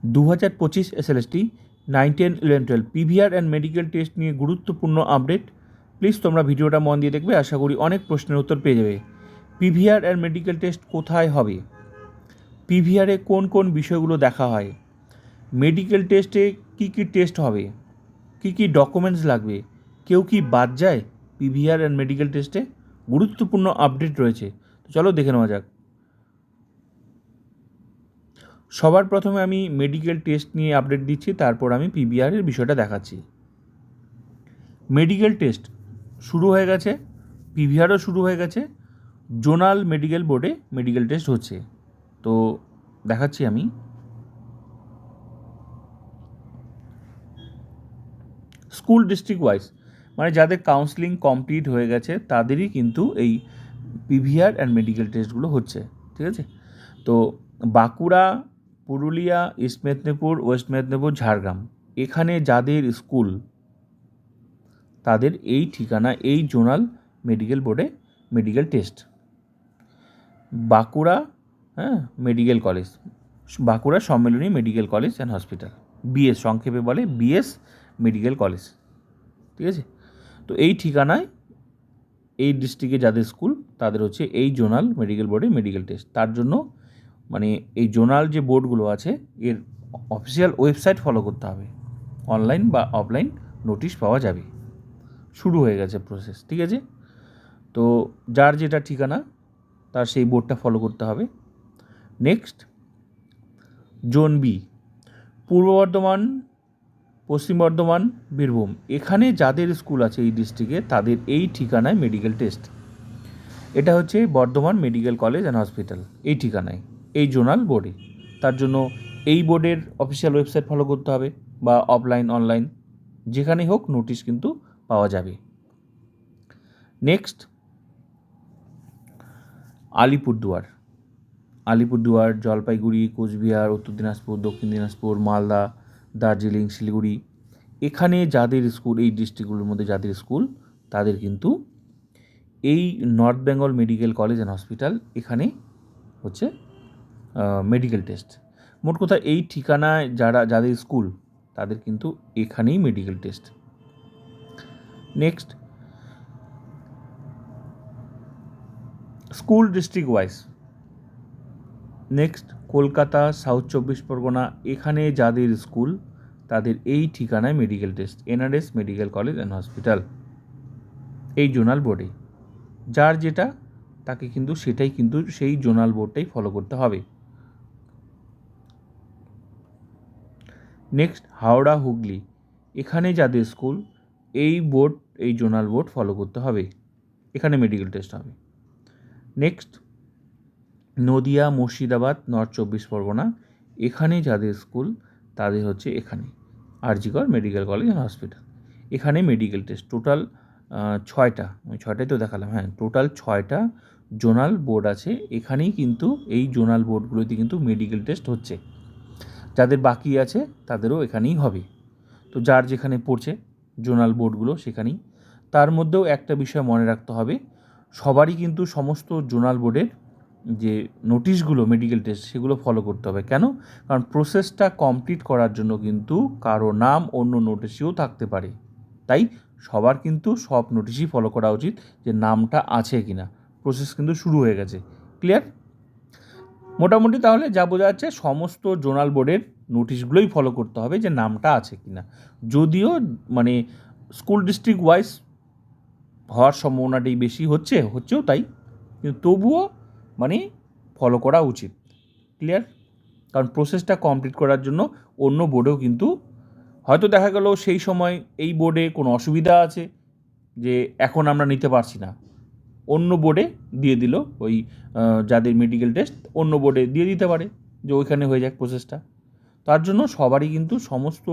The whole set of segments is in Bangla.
2025 SLST 9, 10, 11, 12 PVR and medical test নিয়ে গুরুত্বপূর্ণ আপডেট। প্লিজ তোমরা ভিডিওটা মন দিয়ে দেখবে, আশা করি অনেক প্রশ্নের উত্তর পেয়ে যাবে। পিভিআর অ্যান্ড মেডিকেল টেস্ট কোথায় হবে? পিভিআরে কোন কোন বিষয়গুলো দেখা হয়? মেডিকেল টেস্টে কী কী টেস্ট হবে? কী কী ডকুমেন্টস লাগবে? কেউ কি বাদ যায় পিভিআর অ্যান্ড মেডিকেল টেস্টে? গুরুত্বপূর্ণ আপডেট রয়েছে, তো চলো দেখে নেওয়া যাক। সবার প্রথমে আমি মেডিকেল টেস্ট নিয়ে আপডেট দিচ্ছি, তারপর আমি পিভিআরের বিষয়টা দেখাচ্ছি। মেডিকেল টেস্ট শুরু হয়ে গেছে, পিভিআরও শুরু হয়ে গেছে, জোনাল মেডিকেল বোর্ডে মেডিকেল টেস্ট হচ্ছে। তো দেখাচ্ছি আমি। স্কুল ডিস্ট্রিক্ট ওয়াইজ, মানে যাদের কাউন্সেলিং কমপ্লিট হয়ে গেছে তাদেরই কিন্তু এই পিভিআর অ্যান্ড মেডিকেল টেস্টগুলো হচ্ছে, ঠিক আছে? তো বাঁকুড়া, পুরুলিয়া, ইস্ট মেদিনীপুর, ওয়েস্ট মেদিনীপুর, ঝাড়গ্রাম, এখানে যাদের স্কুল তাদের এই ঠিকানা, এই জোনাল মেডিকেল বোর্ডে medical test. Bankura medical college, Bankura Sammilani medical college and hospital, BS সংক্ষেপে বলে বিএস মেডিকেল কলেজ, ঠিক আছে? তো এই ঠিকানায় এই ডিস্ট্রিক্টে যাদের স্কুল তাদের হচ্ছে এই জোনাল মেডিকেল বোর্ডে মেডিকেল টেস্ট। তার জন্য মানে এই জোনাল যে বোর্ডগুলো আছে এর অফিসিয়াল ওয়েবসাইট ফলো করতে হবে, অনলাইন বা অফলাইন নোটিশ পাওয়া যাবে। শুরু হয়ে গেছে প্রসেস, ঠিক আছে? তো যার যেটা ঠিকানা তার সেই বোর্ডটা ফলো করতে হবে। নেক্সট, জোন বি, পূর্ব বর্ধমান, পশ্চিম বর্ধমান, বীরভূম, এখানে যাদের স্কুল আছে এই ডিস্ট্রিক্টে তাদের এই ঠিকানায় মেডিকেল টেস্ট। এটা হচ্ছে Bardhaman medical college and hospital, এই ঠিকানায়, এই জোনাল বোর্ডে। তার জন্য এই বোর্ডের অফিসিয়াল ওয়েবসাইট ফলো করতে হবে বা অফলাইন অনলাইন যেখানেই হোক নোটিশ কিন্তু পাওয়া যাবে। নেক্সট, আলিপুরদুয়ার, আলিপুরদুয়ার, জলপাইগুড়ি, কোচবিহার, উত্তর দিনাজপুর, দক্ষিণ দিনাজপুর, মালদা, দার্জিলিং, শিলিগুড়ি, এখানে যাদের স্কুল, এই ডিস্ট্রিক্টগুলোর মধ্যে যাদের স্কুল তাদের কিন্তু এই north Bengal medical college and hospital এখানে হচ্ছে মেডিকেল টেস্ট। মোট কথা এই ঠিকানায় যাদের স্কুল তাদের কিন্তু এখানেই medical test. Next, school district wise, next Kolkata, south 24 Pargana, এখানে যাদের স্কুল তাদের এই ঠিকানায় medical test, NRS medical college and hospital, এই জোনাল বোর্ডে। যার যেটা তাকে কিন্তু সেটাই কিন্তু সেই জোনাল বোর্ডটাই ফলো করতে হবে। নেক্সট, হাওড়া, হুগলি, এখানে যাদের স্কুল এই বোর্ড, এই জোনাল বোর্ড ফলো করতে হবে, এখানে মেডিকেল টেস্ট হবে। নেক্সট, নদিয়া, মুর্শিদাবাদ, নর্থ 24 পরগনা, এখানে যাদের স্কুল তাদের হচ্ছে এখানে RG Kar medical college and hospital, এখানে মেডিকেল টেস্ট। টোটাল 6টা, আমি 6টাই তো দেখালাম, টোটাল 6টা জোনাল বোর্ড আছে, এখানেই কিন্তু এই জোনাল বোর্ডগুলোতে কিন্তু মেডিকেল টেস্ট হচ্ছে। যাদের বাকি আছে তাদেরও এখানেই হবে। তো যার যেখানে পড়ছে জোনাল বোর্ডগুলো সেখানেই। তার মধ্যেও একটা বিষয় মনে রাখতে হবে, সবারই কিন্তু সমস্ত জোনাল বোর্ডের যে নোটিশগুলো মেডিকেল টেস্ট সেগুলো ফলো করতে হবে। কেন? কারণ প্রসেসটা কমপ্লিট করার জন্য কিন্তু কারো নাম অন্য নোটিশেও থাকতে পারে, তাই সবার কিন্তু সব নোটিশই ফলো করা উচিত যে নামটা আছে কি না। প্রসেস কিন্তু শুরু হয়ে গেছে, ক্লিয়ার? মোটামুটি তাহলে যা বোঝা যাচ্ছে সমস্ত জোনাল বোর্ডের নোটিশগুলোই ফলো করতে হবে যে নামটা আছে কি না। যদিও মানে স্কুল ডিস্ট্রিক্ট ওয়াইজ হওয়ার সম্ভাবনাটাই বেশি হচ্ছেও তাই, কিন্তু তবুও মানে ফলো করা উচিত, ক্লিয়ার? কারণ প্রসেসটা কমপ্লিট করার জন্য অন্য বোর্ডেও কিন্তু হয়তো দেখা গেল সেই সময় এই বোর্ডে কোনো অসুবিধা আছে যে এখন আমরা নিতে পারছি না, অন্য বোর্ডে দিয়ে দিল, ওই যাদের মেডিকেল টেস্ট অন্য বোর্ডে দিয়ে দিতে পারে যে ওইখানে হয়ে যাক প্রসেসটা। তার জন্য সবারই কিন্তু সমস্ত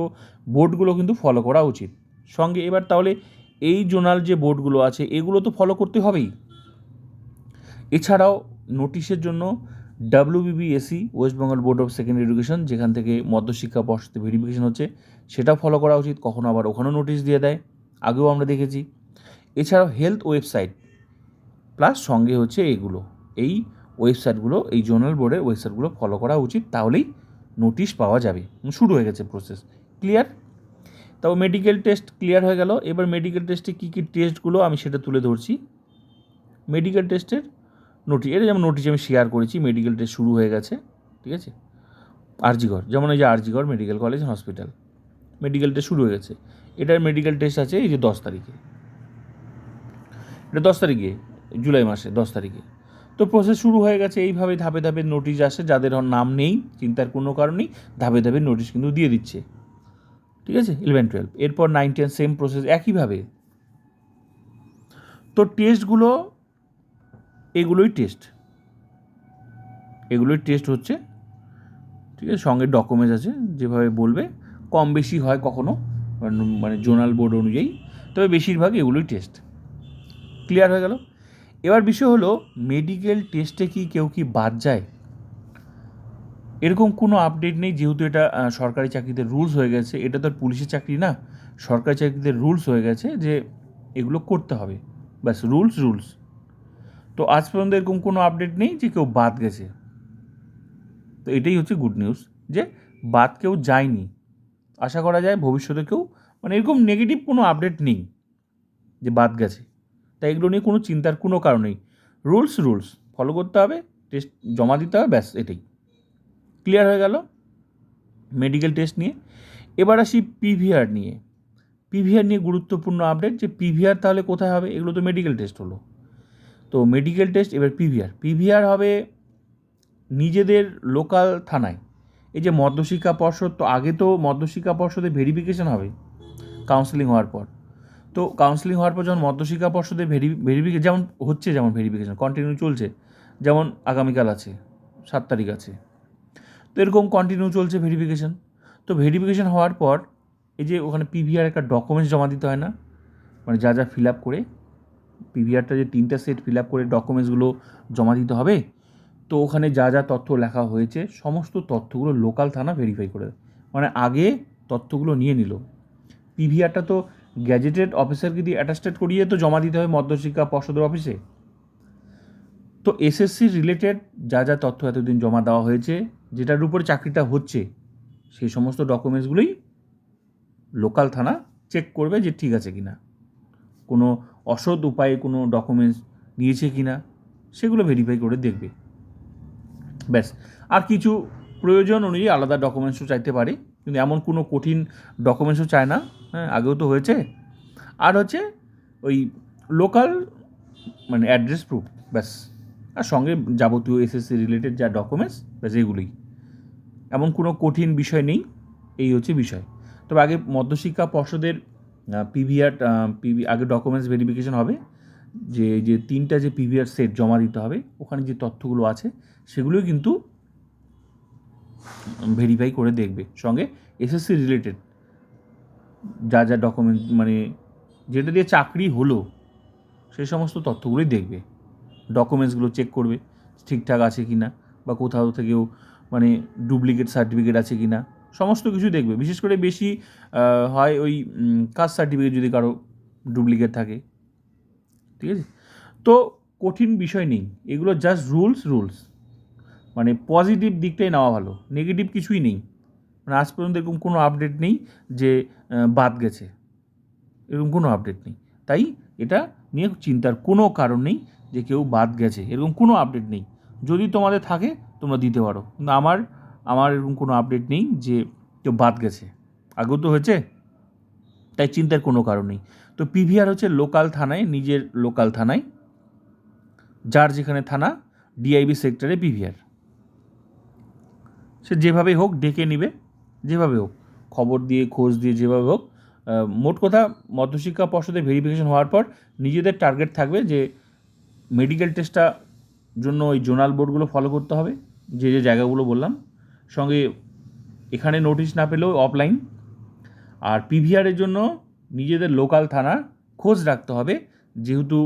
বোর্ডগুলো কিন্তু ফলো করা উচিত। সঙ্গে এবার তাহলে এই জোনাল যে বোর্ডগুলো আছে এগুলো তো ফলো করতে হবেই। এছাড়াও নোটিশের জন্য WBBSE, West Bengal board of secondary education, যেখান থেকে মধ্যশিক্ষা পর্ষদে ভেরিফিকেশন হচ্ছে, সেটাও ফলো করা উচিত। কখনো আবার ওখানেও নোটিশ দিয়ে দেয়, আগেও আমরা দেখেছি। এছাড়াও হেলথ ওয়েবসাইট প্লাস সঙ্গে হচ্ছে এগুলো, এই ওয়েবসাইটগুলো, এই জোনাল বোর্ডের ওয়েবসাইটগুলো ফলো করা উচিত, তাহলেই নোটিশ পাওয়া যাবে। শুরু হয়ে গেছে প্রসেস। ক্লিয়ার? তাও মেডিকেল টেস্ট ক্লিয়ার হয়ে গেল। এবার মেডিকেল টেস্টে কী কী টেস্টগুলো আমি সেটা তুলে ধরছি। মেডিকেল টেস্টের নোটিশ, এটা যেমন নোটিশ আমি শেয়ার করেছি, মেডিকেল টেস্ট শুরু হয়ে গেছে, ঠিক আছে। আরজিগড়, যেমন এই যে RG Kar medical college hospital, medical test শুরু হয়ে গেছে। এটার মেডিকেল টেস্ট আছে এই যে 10 তারিখে, এটা 10 তারিখে, জুলাই মাসে 10 তারিখে। তো প্রসেস শুরু হয়ে গেছে। এইভাবে ধাপে ধাপে নোটিশ আসে, যাদের নাম নেই চিন্তার কোনো কারণ নেই, ধাপে ধাপে নোটিশ কিন্তু দিয়ে দিচ্ছে, ঠিক আছে। 11-12, এরপর 9-10 সেম প্রসেস একইভাবে। তো টেস্টগুলো এগুলোই টেস্ট হচ্ছে, ঠিক আছে। সঙ্গে ডকুমেন্টস আছে, যেভাবে বলবে, কম বেশি হয় কখনো, মানে জোনাল বোর্ড অনুযায়ী, তবে বেশিরভাগ এগুলোই টেস্ট। ক্লিয়ার হয়ে গেল। এবার বিষয় হলো, মেডিকেল টেস্টে কি কেউ কি বাদ যায়? এরকম কোনো আপডেট নেই, যেহেতু এটা সরকারি চাকরিতে রুলস হয়ে গেছে। এটা তো আর পুলিশের চাকরি না, সরকারি চাকরিতে রুলস হয়ে গেছে যে এগুলো করতে হবে, ব্যাস, রুলস। তো আজ পর্যন্ত এরকম কোনো আপডেট নেই যে কেউ বাদ গেছে। তো এটাই হচ্ছে গুড নিউজ, যে বাদ কেউ যায়নি। আশা করা যায় ভবিষ্যতে কেউ, মানে এরকম নেগেটিভ কোনো আপডেট নেই যে বাদ গেছে। তাই এগুলো নিয়ে কোনো চিন্তার কোনো কারণ নেই। রুলস ফলো করতে হবে, টেস্ট জমা দিতে হবে, ব্যাস, এটাই। ক্লিয়ার হয়ে গেল মেডিকেল টেস্ট নিয়ে। এবার আসি পিভিআর নিয়ে। পিভিআর নিয়ে গুরুত্বপূর্ণ আপডেট, যে পিভিআর তাহলে কোথায় হবে? এগুলো তো মেডিকেল টেস্ট হলো, তো মেডিকেল টেস্ট এবার পিভিআর হবে নিজেদের লোকাল থানায়। এই যে মধ্যশিক্ষা পর্ষদ, তো আগে তো মধ্যশিক্ষা পর্ষদে ভেরিফিকেশন হবে কাউন্সেলিং হওয়ার পর। তো কাউন্সেলিং হওয়ার পর যখন মধ্যশিক্ষা পর্ষদে ভেরিফিকেশন যেমন হচ্ছে, যেমন ভেরিফিকেশন কন্টিনিউ চলছে, যেমন আগামীকাল আছে, 7 তারিখ আছে, তো এরকম কন্টিনিউ চলছে ভেরিফিকেশন। তো ভেরিফিকেশন হওয়ার পর এই যে ওখানে পিভিআর একটা ডকুমেন্টস জমা দিতে হয় না, মানে যা যা ফিল আপ করে, পিভিআরটা যে 3টা সেট ফিল আপ করে ডকুমেন্টসগুলো জমা দিতে হবে, তো ওখানে যা যা তথ্য লেখা হয়েছে সমস্ত তথ্যগুলো লোকাল থানা ভেরিফাই করে, মানে আগে তথ্যগুলো নিয়ে নিল। পিভিআরটা তো গ্যাজেটেড অফিসারকে দিয়ে অ্যাটাস্টেড করিয়ে তো জমা দিতে হবে মধ্যশিক্ষা পর্ষদের অফিসে। তো এসএসসি রিলেটেড যা যা তথ্য এতদিন জমা দেওয়া হয়েছে, যেটার উপরে চাকরিটা হচ্ছে, সেই সমস্ত ডকুমেন্টসগুলোই লোকাল থানা চেক করবে যে ঠিক আছে কিনা, কোনো অসৎ উপায়ে কোনো ডকুমেন্টস নিয়েছে কিনা, সেগুলো ভেরিফাই করে দেখবে, ব্যাস। আর কিছু প্রয়োজন অনুযায়ী আলাদা ডকুমেন্টসও চাইতে পারে, কিন্তু এমন কোনো কঠিন ডকুমেন্টসও চায় না, হ্যাঁ, আগেও তো হয়েছে। আর হচ্ছে ওই লোকাল, মানে অ্যাড্রেস প্রুফ, ব্যাস। আর সঙ্গে যাবতীয় এসএসসি রিলেটেড যা ডকুমেন্টস, ব্যাস, এগুলোই। এমন কোনো কঠিন বিষয় নেই, এই হচ্ছে বিষয়। তবে আগে মধ্যশিক্ষা পর্ষদের আগে ডকুমেন্টস ভেরিফিকেশন হবে, যে 3টা যে পিভিআর সেট জমা দিতে হবে, ওখানে যে তথ্যগুলো আছে সেগুলোই কিন্তু ভেরিফাই করে দেখবে। সঙ্গে এসএসসি রিলেটেড যা যা ডকুমেন্ট, মানে যেটা দিয়ে চাকরি হলো, সেই সমস্ত তথ্যগুলোই দেখবে, ডকুমেন্টসগুলো চেক করবে ঠিকঠাক আছে কি না, বা কোথাও থেকেও মানে ডুপ্লিকেট সার্টিফিকেট আছে কি না, সমস্ত কিছু দেখবে। বিশেষ করে বেশি হয় ওই কাস্ট সার্টিফিকেট যদি কারো ডুপ্লিকেট থাকে, ঠিক আছে। তো কঠিন বিষয় নেই, এগুলো জাস্ট রুলস, মানে পজিটিভ দিকটাই নেওয়া ভালো, নেগেটিভ কিছুই নেই। মানে আজ পর্যন্ত এরকম কোনো আপডেট নেই যে বাদ গেছে, এরকম কোনো আপডেট নেই। তাই এটা নিয়ে চিন্তার কোনো কারণ নেই যে কেউ বাদ গেছে, এরকম কোনো আপডেট নেই। যদি তোমাদের থাকে তোমরা দিতে পারো, কিন্তু আমার এরকম কোনো আপডেট নেই যে কেউ বাদ গেছে, আগেও তো হয়েছে, তাই চিন্তার কোনো কারণ নেই। তো পিভিআর হচ্ছে লোকাল থানায়, নিজের লোকাল থানায়, যার যেখানে থানা, ডিআইবি সেক্টরে পিভিআর, সে যেভাবেই হোক ডেকে নিবে, যেভাবে হোক খবর দিয়ে, খোঁজ দিয়ে, যেভাবে হোক। মোট কথা, মধ্যশিক্ষা পর্ষদে ভেরিফিকেশন হওয়ার পর নিজেদের টার্গেট থাকবে যে মেডিকেল টেস্টটা জন্য ওই জোনাল বোর্ডগুলো ফলো করতে হবে, যে যে জায়গাগুলো বললাম। সঙ্গে এখানে নোটিশ না পেলেও অফলাইন। আর পিভিআরের জন্য নিজেদের লোকাল থানা খোঁজ রাখতে হবে, যেহেতু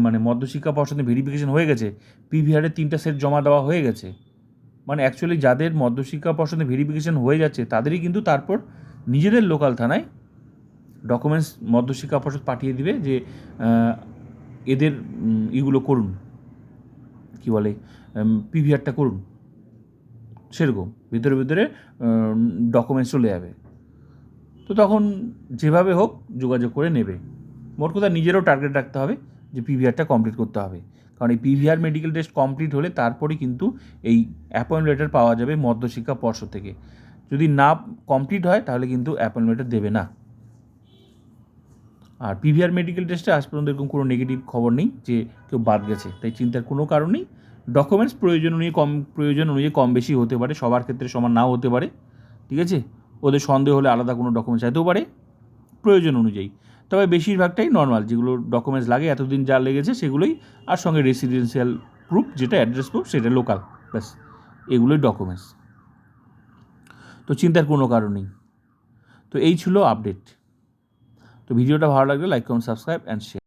মানে মধ্যশিক্ষা পর্ষদে ভেরিফিকেশন হয়ে গেছে, পিভিআরের 3টা সেট জমা দেওয়া হয়ে গেছে, মানে অ্যাকচুয়ালি যাদের মধ্যশিক্ষা পর্ষদে ভেরিফিকেশন হয়ে যাচ্ছে তাদেরই কিন্তু তারপর নিজেদের লোকাল থানায় ডকুমেন্টস মধ্যশিক্ষা পর্ষদ পাঠিয়ে দিবে যে এদের এগুলো করুন, কি বলে, পিভিআরটা করুন, সেরকম ভিতরে ভিতরে ডকুমেন্টস চলে যাবে। তো তখন যেভাবে হোক যোগাযোগ করে নেবে। মোট কথা নিজেরও টার্গেট রাখতে হবে যে পিভিআরটা কমপ্লিট করতে হবে, কারণ এই পিভিআর মেডিকেল টেস্ট কমপ্লিট হলে তারপরেই কিন্তু এই অ্যাপয়েন্ট লেটার পাওয়া যাবে মধ্যশিক্ষা পর্ষদ থেকে। যদি না কমপ্লিট হয় তাহলে কিন্তু অ্যাপয়েন্ট লেটার দেবে না। আর পিভিআর মেডিকেল টেস্টে আজ পর্যন্ত এরকম কোনো নেগেটিভ খবর নেই যে কেউ বাদ গেছে, তাই চিন্তার কোনো কারণ নেই। ডকুমেন্টস প্রয়োজন অনুযায়ী কম বেশি হতে পারে, সবার ক্ষেত্রে সমান নাও হতে পারে, ঠিক আছে। ওদের সন্দেহ হলে আলাদা কোনো ডকুমেন্টস চাইতেও পারে প্রয়োজন অনুযায়ী। তবে বেশিরভাগটাই নর্মাল, যেগুলো ডকুমেন্টস লাগে এতদিন যা লেগেছে সেগুলোই, আর সঙ্গে রেসিডেন্সিয়াল প্রুফ যেটা অ্যাড্রেস প্রুফ সেটা লোকাল, ব্যাস এগুলোই ডকুমেন্টস। তো চিন্তার কোনো কারণ নেই। তো এই ছিল আপডেট। তো ভিডিওটা ভালো লাগলে like comment subscribe and share.